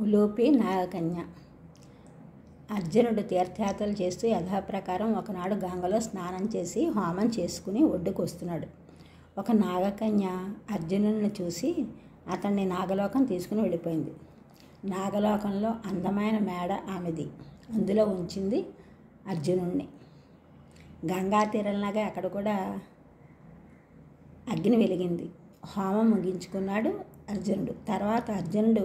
ఉలూపి నాగకన్య. అర్జునుడు తీర్థయాత్రలు చేస్తూ యథాప్రకారం ఒకనాడు గంగలో స్నానం చేసి హోమం చేసుకుని ఒడ్డుకు వస్తున్నాడు. ఒక నాగకన్య అర్జునుడిని చూసి అతన్ని నాగలోకం తీసుకుని వెళ్ళిపోయింది. నాగలోకంలో అందమైన మేడ ఆమెది. అందులో ఉంచింది అర్జునుడిని. గంగా తీరంలాగా అక్కడ కూడా అగ్ని వెలిగింది. హోమం ముగించుకున్నాడు అర్జునుడు. తర్వాత అర్జునుడు,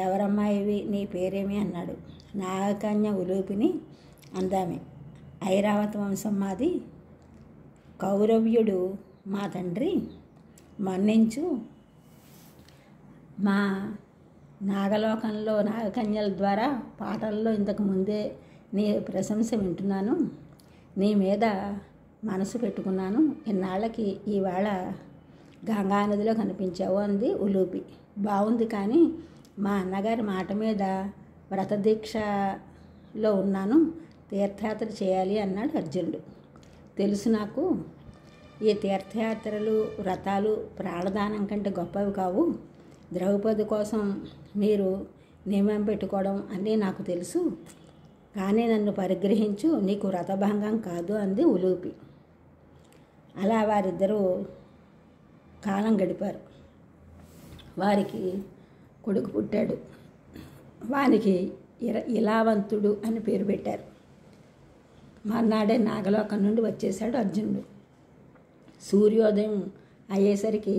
ఎవరమ్మాయివి, నీ పేరేమి అన్నాడు. నాగకన్య ఉలూపిని అందామె. ఐరావత వంశం మాది, కౌరవ్యుడు మా తండ్రి, మన్నించు. మా నాగలోకంలో నాగకన్యల ద్వారా పాటల్లో ఇంతకు ముందే నీ ప్రశంస వింటున్నాను. నీ మీద మనసు పెట్టుకున్నాను. ఇన్నాళ్ళకి ఈవేళ గంగానదిలో కనిపించావు అంది ఉలూపి. బాగుంది, కానీ మా అన్నగారి మాట మీద వ్రతదీక్షలో ఉన్నాను, తీర్థయాత్ర చేయాలి అన్నాడు అర్జునుడు. తెలుసు నాకు, ఈ తీర్థయాత్రలు వ్రతాలు ప్రాణదానం కంటే గొప్పవి కావు. ద్రౌపది కోసం మీరు నియమం పెట్టుకోవడం అన్నీ నాకు తెలుసు, కానీ నన్ను పరిగ్రహించు, నీకు వ్రతభంగం కాదు అంది ఉలూపి. అలా వారిద్దరూ కాలం గడిపారు. వారికి కొడుకు పుట్టాడు. వానికి ఇలావంతుడు అని పేరు పెట్టారు. మర్నాడే నాగలోకం నుండి వచ్చేశాడు అర్జునుడు. సూర్యోదయం అయ్యేసరికి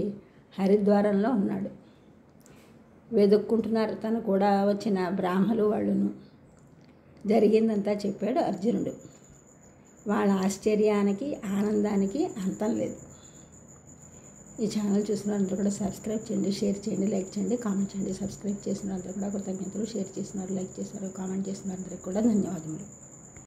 హరిద్వారంలో ఉన్నాడు. వెతుక్కుంటున్నారు తను కూడా వచ్చిన బ్రాహ్మలు వాళ్ళను. జరిగిందంతా చెప్పాడు అర్జునుడు. వాళ్ళ ఆశ్చర్యానికి ఆనందానికి అంతం లేదు. ఈ ఛానల్ చూసిన అందరూ కూడా సబ్స్క్రైబ్ చేయండి, షేర్ చేయండి, లైక్ చేయండి, కామెంట్ చేయండి. సబ్స్క్రైబ్ చేసిన అందరూ కూడా కృతజ్ఞతలు, షేర్ చేసినారు, లైక్ చేసినారు, కామెంట్ చేసిన అందరికి కూడా ధన్యవాదములు.